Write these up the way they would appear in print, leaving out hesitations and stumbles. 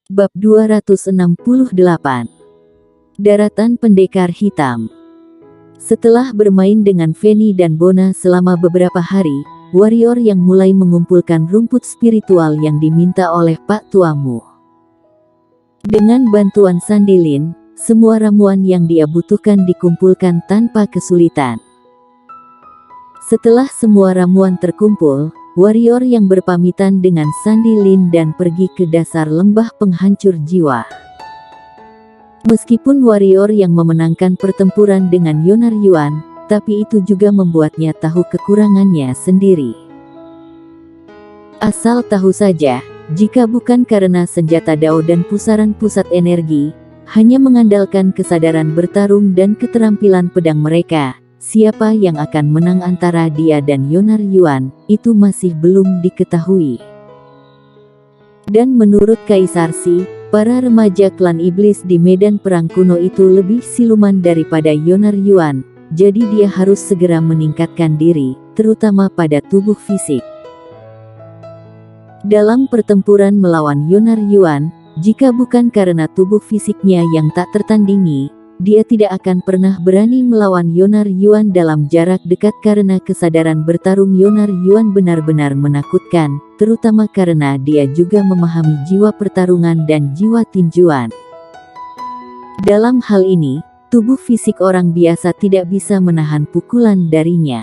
Bab 268. Daratan Pendekar Hitam. Setelah bermain dengan Feni dan Bona selama beberapa hari, warrior yang mulai mengumpulkan rumput spiritual yang diminta oleh Pak Tuamu. Dengan bantuan Sandilin, semua ramuan yang dia butuhkan dikumpulkan tanpa kesulitan. Setelah semua ramuan terkumpul, warrior yang berpamitan dengan Sandilin dan pergi ke dasar lembah penghancur jiwa. Meskipun warrior yang memenangkan pertempuran dengan Yonar Yuan, tapi itu juga membuatnya tahu kekurangannya sendiri. Asal tahu saja, jika bukan karena senjata Dao dan pusaran pusat energi, hanya mengandalkan kesadaran bertarung dan keterampilan pedang mereka, siapa yang akan menang antara dia dan Yonar Yuan, itu masih belum diketahui. Dan menurut Kaisar Si, para remaja klan iblis di medan perang kuno itu lebih siluman daripada Yonar Yuan, jadi dia harus segera meningkatkan diri, terutama pada tubuh fisik. Dalam pertempuran melawan Yonar Yuan, jika bukan karena tubuh fisiknya yang tak tertandingi, dia tidak akan pernah berani melawan Yonar Yuan dalam jarak dekat karena kesadaran bertarung Yonar Yuan benar-benar menakutkan, terutama karena dia juga memahami jiwa pertarungan dan jiwa tinjuan. Dalam hal ini, tubuh fisik orang biasa tidak bisa menahan pukulan darinya.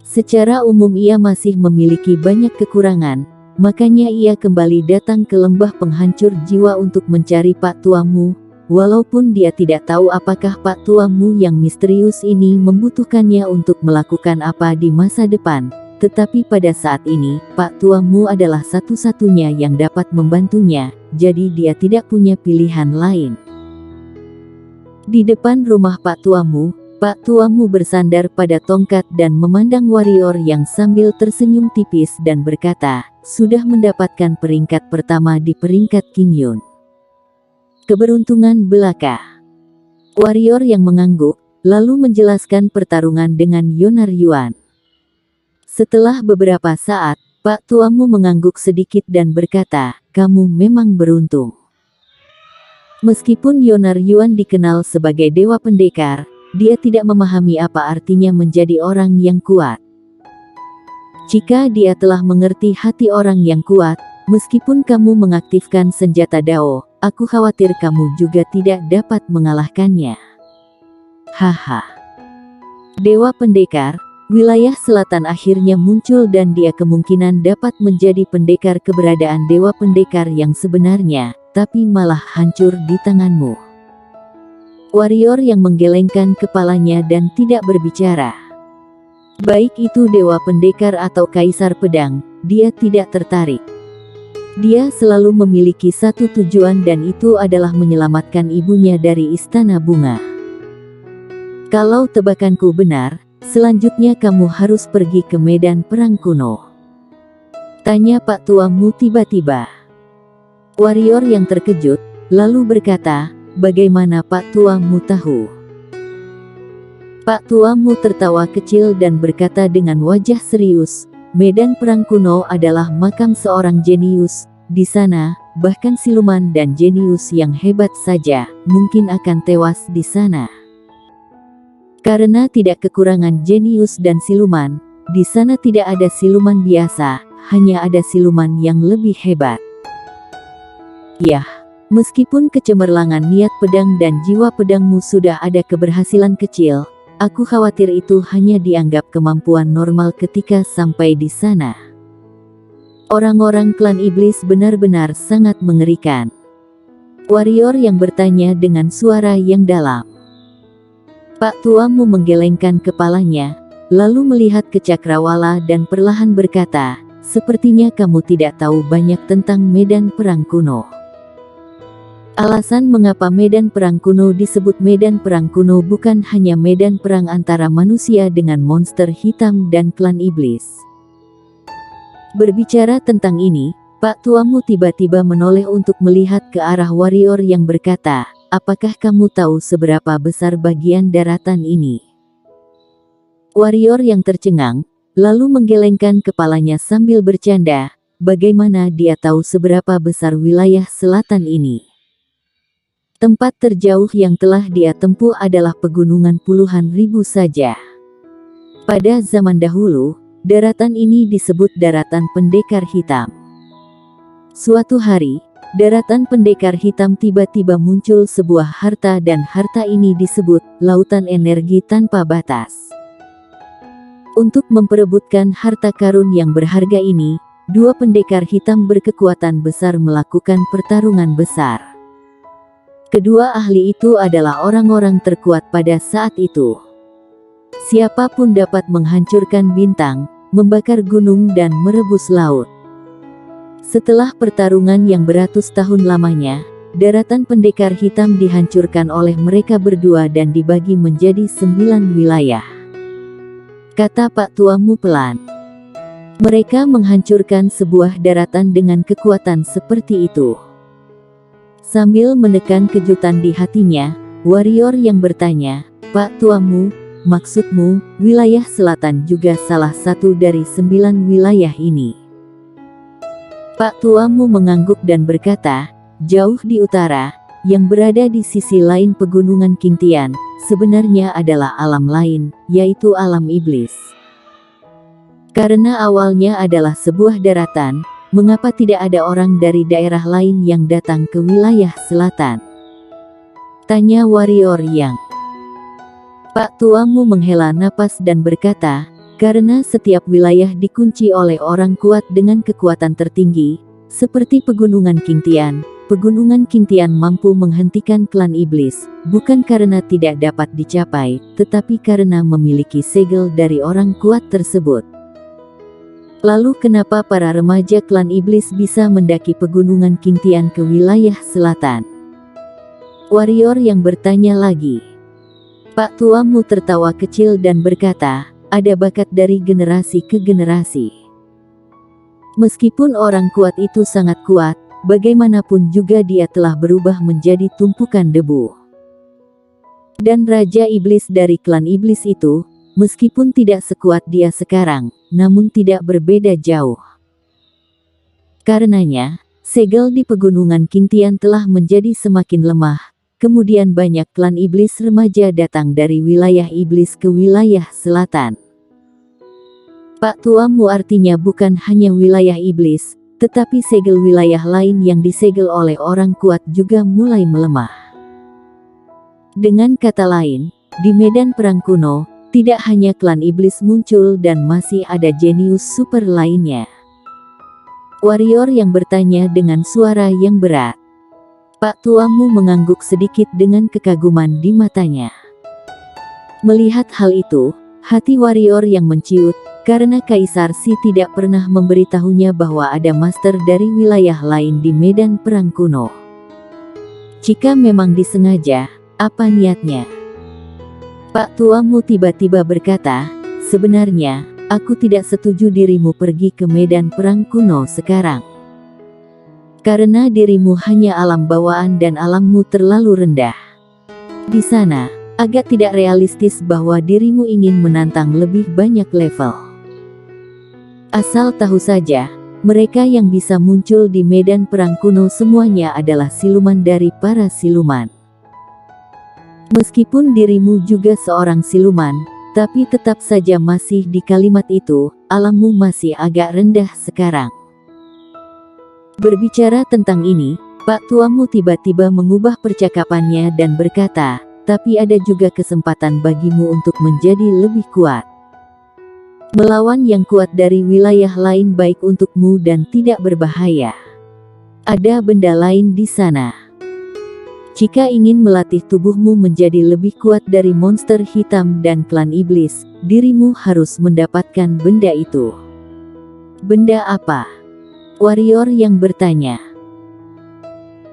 Secara umum ia masih memiliki banyak kekurangan, makanya ia kembali datang ke lembah penghancur jiwa untuk mencari Pak Tuamu. Walaupun dia tidak tahu apakah Pak Tuamu yang misterius ini membutuhkannya untuk melakukan apa di masa depan, tetapi pada saat ini, Pak Tuamu adalah satu-satunya yang dapat membantunya, jadi dia tidak punya pilihan lain. Di depan rumah Pak Tuamu bersandar pada tongkat dan memandang warrior yang sambil tersenyum tipis dan berkata, sudah mendapatkan peringkat pertama di peringkat King Yun. Keberuntungan belaka. Warrior yang mengangguk, lalu menjelaskan pertarungan dengan Yonar Yuan. Setelah beberapa saat, Pak Tuamu mengangguk sedikit dan berkata, kamu memang beruntung. Meskipun Yonar Yuan dikenal sebagai dewa pendekar, dia tidak memahami apa artinya menjadi orang yang kuat. Jika dia telah mengerti hati orang yang kuat, meskipun kamu mengaktifkan senjata Dao, aku khawatir kamu juga tidak dapat mengalahkannya. Haha. Dewa pendekar, wilayah selatan akhirnya muncul dan dia kemungkinan dapat menjadi pendekar. Keberadaan dewa pendekar yang sebenarnya, tapi malah hancur di tanganmu. Warrior yang menggelengkan kepalanya dan tidak berbicara. Baik itu dewa pendekar atau kaisar pedang, dia tidak tertarik. Dia selalu memiliki satu tujuan dan itu adalah menyelamatkan ibunya dari istana bunga. Kalau tebakanku benar, selanjutnya kamu harus pergi ke medan perang kuno. Tanya Pak Tuamu tiba-tiba. Warrior yang terkejut, lalu berkata, bagaimana Pak Tuamu tahu? Pak Tuamu tertawa kecil dan berkata dengan wajah serius, medan perang kuno adalah makam seorang jenius. Di sana, bahkan siluman dan jenius yang hebat saja, mungkin akan tewas di sana. Karena tidak kekurangan jenius dan siluman, di sana tidak ada siluman biasa, hanya ada siluman yang lebih hebat. Yah, meskipun kecemerlangan niat pedang dan jiwa pedangmu sudah ada keberhasilan kecil, aku khawatir itu hanya dianggap kemampuan normal ketika sampai di sana. Orang-orang klan iblis benar-benar sangat mengerikan. Warrior yang bertanya dengan suara yang dalam. Pak Tuamu menggelengkan kepalanya, lalu melihat ke Cakrawala dan perlahan berkata, sepertinya kamu tidak tahu banyak tentang medan perang kuno. Alasan mengapa medan perang kuno disebut medan perang kuno bukan hanya medan perang antara manusia dengan monster hitam dan klan iblis. Berbicara tentang ini, Pak Tuamu tiba-tiba menoleh untuk melihat ke arah warrior yang berkata, apakah kamu tahu seberapa besar bagian daratan ini? Warrior yang tercengang, lalu menggelengkan kepalanya sambil bercanda, bagaimana dia tahu seberapa besar wilayah selatan ini. Tempat terjauh yang telah dia tempuh adalah pegunungan puluhan ribu saja. Pada zaman dahulu, daratan ini disebut daratan pendekar hitam. Suatu hari, daratan pendekar hitam tiba-tiba muncul sebuah harta dan harta ini disebut lautan energi tanpa batas. Untuk memperebutkan harta karun yang berharga ini, dua pendekar hitam berkekuatan besar melakukan pertarungan besar. Kedua ahli itu adalah orang-orang terkuat pada saat itu. Siapapun dapat menghancurkan bintang, membakar gunung dan merebus laut. Setelah pertarungan yang beratus tahun lamanya, daratan pendekar hitam dihancurkan oleh mereka berdua dan dibagi menjadi 9 wilayah. Kata Pak Tuamu pelan. Mereka menghancurkan sebuah daratan dengan kekuatan seperti itu. Sambil menekan kejutan di hatinya, warrior yang bertanya, Pak Tuamu, maksudmu, wilayah selatan juga salah satu dari 9 wilayah ini? Pak Tuamu mengangguk dan berkata, jauh di utara, yang berada di sisi lain pegunungan Qingtian, sebenarnya adalah alam lain, yaitu alam iblis. Karena awalnya adalah sebuah daratan, mengapa tidak ada orang dari daerah lain yang datang ke wilayah selatan? Tanya warrior yang. Pak Tuamu menghela napas dan berkata, karena setiap wilayah dikunci oleh orang kuat dengan kekuatan tertinggi, seperti pegunungan Qingtian. Pegunungan Qingtian mampu menghentikan klan iblis, bukan karena tidak dapat dicapai, tetapi karena memiliki segel dari orang kuat tersebut. Lalu kenapa para remaja klan iblis bisa mendaki pegunungan Qingtian ke wilayah selatan? Warrior yang bertanya lagi. Pak Tuamu tertawa kecil dan berkata, ada bakat dari generasi ke generasi. Meskipun orang kuat itu sangat kuat, bagaimanapun juga dia telah berubah menjadi tumpukan debu. Dan Raja Iblis dari klan Iblis itu, meskipun tidak sekuat dia sekarang, namun tidak berbeda jauh. Karenanya, segel di pegunungan Qingtian telah menjadi semakin lemah, kemudian banyak klan Iblis remaja datang dari wilayah Iblis ke wilayah selatan. Pak Tuamu artinya bukan hanya wilayah Iblis, tetapi segel wilayah lain yang disegel oleh orang kuat juga mulai melemah. Dengan kata lain, di medan perang kuno, tidak hanya klan iblis muncul dan masih ada jenius super lainnya. Warrior yang bertanya dengan suara yang berat. Pak Tuamu mengangguk sedikit dengan kekaguman di matanya. Melihat hal itu, hati warrior yang menciut, karena Kaisar Si tidak pernah memberitahunya bahwa ada master dari wilayah lain di medan perang kuno. Jika memang disengaja, apa niatnya? Pak Tuamu tiba-tiba berkata, sebenarnya, aku tidak setuju dirimu pergi ke medan perang kuno sekarang. Karena dirimu hanya alam bawaan dan alammu terlalu rendah. Di sana, agak tidak realistis bahwa dirimu ingin menantang lebih banyak level. Asal tahu saja, mereka yang bisa muncul di medan perang kuno semuanya adalah siluman dari para siluman. Meskipun dirimu juga seorang siluman, tapi tetap saja masih di kalimat itu, alammu masih agak rendah sekarang. Berbicara tentang ini, Pak Tuamu tiba-tiba mengubah percakapannya dan berkata, tapi ada juga kesempatan bagimu untuk menjadi lebih kuat. Melawan yang kuat dari wilayah lain baik untukmu dan tidak berbahaya. Ada benda lain di sana. Jika ingin melatih tubuhmu menjadi lebih kuat dari monster hitam dan klan iblis, dirimu harus mendapatkan benda itu. Benda apa? Warrior yang bertanya.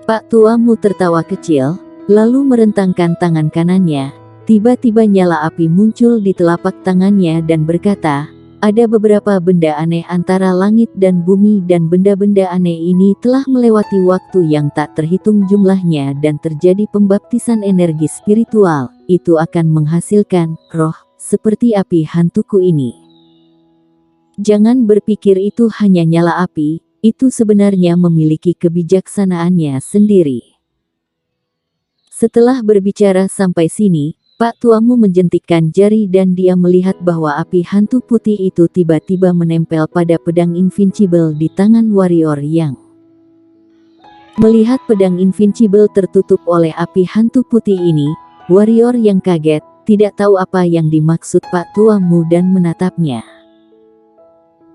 Pak Tuamu tertawa kecil, lalu merentangkan tangan kanannya. Tiba-tiba nyala api muncul di telapak tangannya dan berkata, ada beberapa benda aneh antara langit dan bumi dan benda-benda aneh ini telah melewati waktu yang tak terhitung jumlahnya dan terjadi pembaptisan energi spiritual, itu akan menghasilkan roh, seperti api hantuku ini. Jangan berpikir itu hanya nyala api, itu sebenarnya memiliki kebijaksanaannya sendiri. Setelah berbicara sampai sini, Pak Tuamu menjentikkan jari dan dia melihat bahwa api hantu putih itu tiba-tiba menempel pada pedang invincible di tangan warrior yang. Melihat pedang invincible tertutup oleh api hantu putih ini, warrior yang kaget, tidak tahu apa yang dimaksud Pak Tuamu dan menatapnya.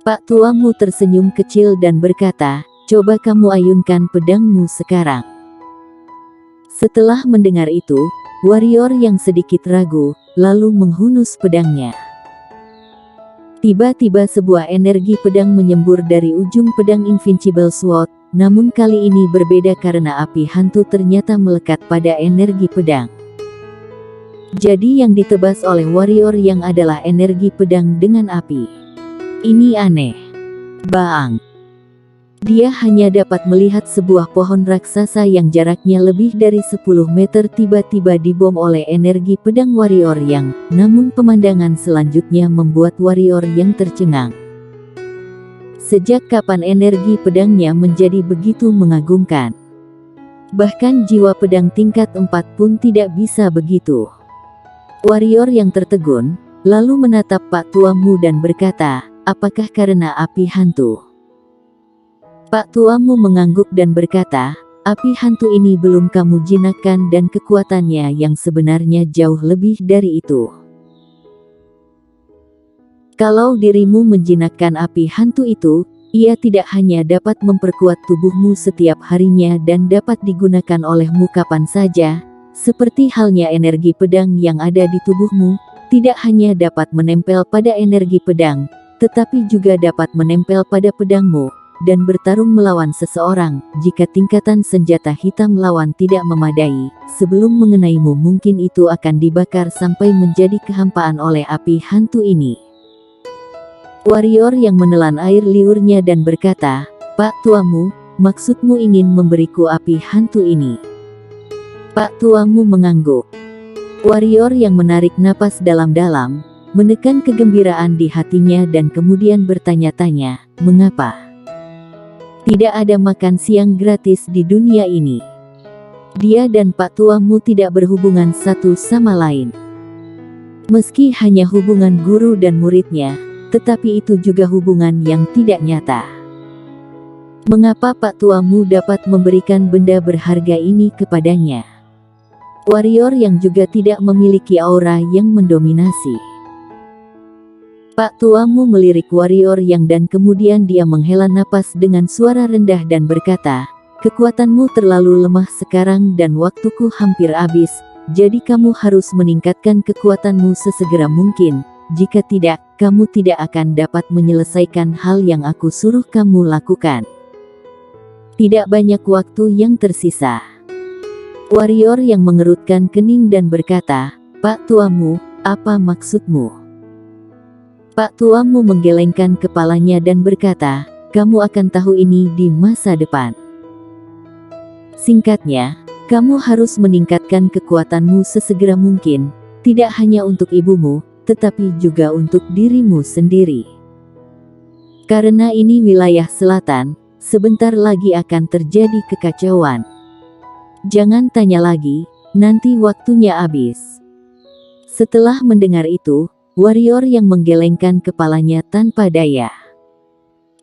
Pak Tuamu tersenyum kecil dan berkata, "Coba kamu ayunkan pedangmu sekarang." Setelah mendengar itu, warrior yang sedikit ragu, lalu menghunus pedangnya. Tiba-tiba sebuah energi pedang menyembur dari ujung pedang Invincible Sword, namun kali ini berbeda karena api hantu ternyata melekat pada energi pedang. Jadi yang ditebas oleh warrior yang adalah energi pedang dengan api. Ini aneh. Baang. Dia hanya dapat melihat sebuah pohon raksasa yang jaraknya lebih dari 10 meter tiba-tiba dibom oleh energi pedang warrior yang, namun pemandangan selanjutnya membuat warrior yang tercengang. Sejak kapan energi pedangnya menjadi begitu mengagumkan? Bahkan jiwa pedang tingkat 4 pun tidak bisa begitu. Warrior yang tertegun, lalu menatap Pak Tuamu dan berkata, "Apakah karena api hantu?" Pak Tuamu mengangguk dan berkata, "Api hantu ini belum kamu jinakkan dan kekuatannya yang sebenarnya jauh lebih dari itu. Kalau dirimu menjinakkan api hantu itu, ia tidak hanya dapat memperkuat tubuhmu setiap harinya dan dapat digunakan olehmu kapan saja, seperti halnya energi pedang yang ada di tubuhmu, tidak hanya dapat menempel pada energi pedang, tetapi juga dapat menempel pada pedangmu, dan bertarung melawan seseorang, jika tingkatan senjata hitam lawan tidak memadai, sebelum mengenaimu mungkin itu akan dibakar sampai menjadi kehampaan oleh api hantu ini." Warrior yang menelan air liurnya dan berkata, "Pak Tuamu, maksudmu ingin memberiku api hantu ini?" Pak Tuamu mengangguk. Warrior yang menarik napas dalam-dalam, menekan kegembiraan di hatinya dan kemudian bertanya-tanya, "Mengapa? Tidak ada makan siang gratis di dunia ini." Dia dan Pak Tuamu tidak berhubungan satu sama lain. Meski hanya hubungan guru dan muridnya, tetapi itu juga hubungan yang tidak nyata. Mengapa Pak Tuamu dapat memberikan benda berharga ini kepadanya? Warrior yang juga tidak memiliki aura yang mendominasi. Pak Tuamu melirik warrior yang dan kemudian dia menghela napas dengan suara rendah dan berkata, "Kekuatanmu terlalu lemah sekarang dan waktuku hampir habis, jadi kamu harus meningkatkan kekuatanmu sesegera mungkin, jika tidak, kamu tidak akan dapat menyelesaikan hal yang aku suruh kamu lakukan." Tidak banyak waktu yang tersisa. Warrior yang mengerutkan kening dan berkata, "Pak Tuamu, apa maksudmu?" Pak Tuamu menggelengkan kepalanya dan berkata, "Kamu akan tahu ini di masa depan. Singkatnya, kamu harus meningkatkan kekuatanmu sesegera mungkin, tidak hanya untuk ibumu, tetapi juga untuk dirimu sendiri. Karena ini wilayah selatan, sebentar lagi akan terjadi kekacauan. Jangan tanya lagi, nanti waktunya habis." Setelah mendengar itu, warrior yang menggelengkan kepalanya tanpa daya.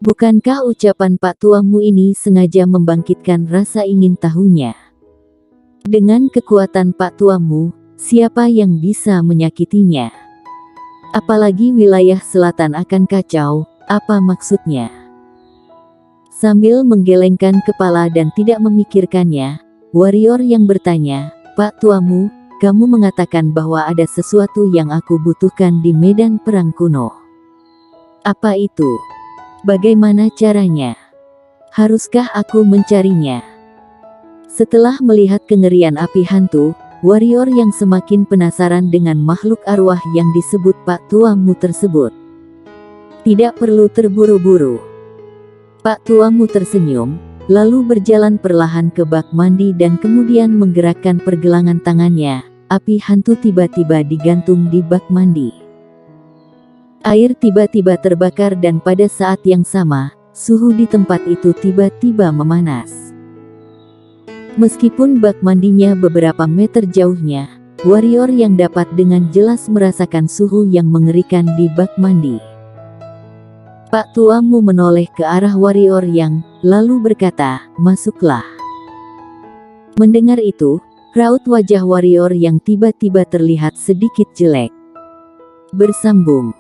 Bukankah ucapan Pak Tuamu ini sengaja membangkitkan rasa ingin tahunya? Dengan kekuatan Pak Tuamu, siapa yang bisa menyakitinya? Apalagi wilayah selatan akan kacau, apa maksudnya? Sambil menggelengkan kepala dan tidak memikirkannya, warrior yang bertanya, "Pak Tuamu, kamu mengatakan bahwa ada sesuatu yang aku butuhkan di medan perang kuno. Apa itu? Bagaimana caranya? Haruskah aku mencarinya?" Setelah melihat kengerian api hantu, warrior yang semakin penasaran dengan makhluk arwah yang disebut Pak Tuamu tersebut. "Tidak perlu terburu-buru." Pak Tuamu tersenyum, lalu berjalan perlahan ke bak mandi dan kemudian menggerakkan pergelangan tangannya. Api hantu tiba-tiba digantung di bak mandi. Air tiba-tiba terbakar dan pada saat yang sama, suhu di tempat itu tiba-tiba memanas. Meskipun bak mandinya beberapa meter jauhnya, warrior yang dapat dengan jelas merasakan suhu yang mengerikan di bak mandi. Pak tuamu menoleh ke arah warrior yang lalu berkata, "Masuklah." Mendengar itu, raut wajah warrior yang tiba-tiba terlihat sedikit jelek. Bersambung.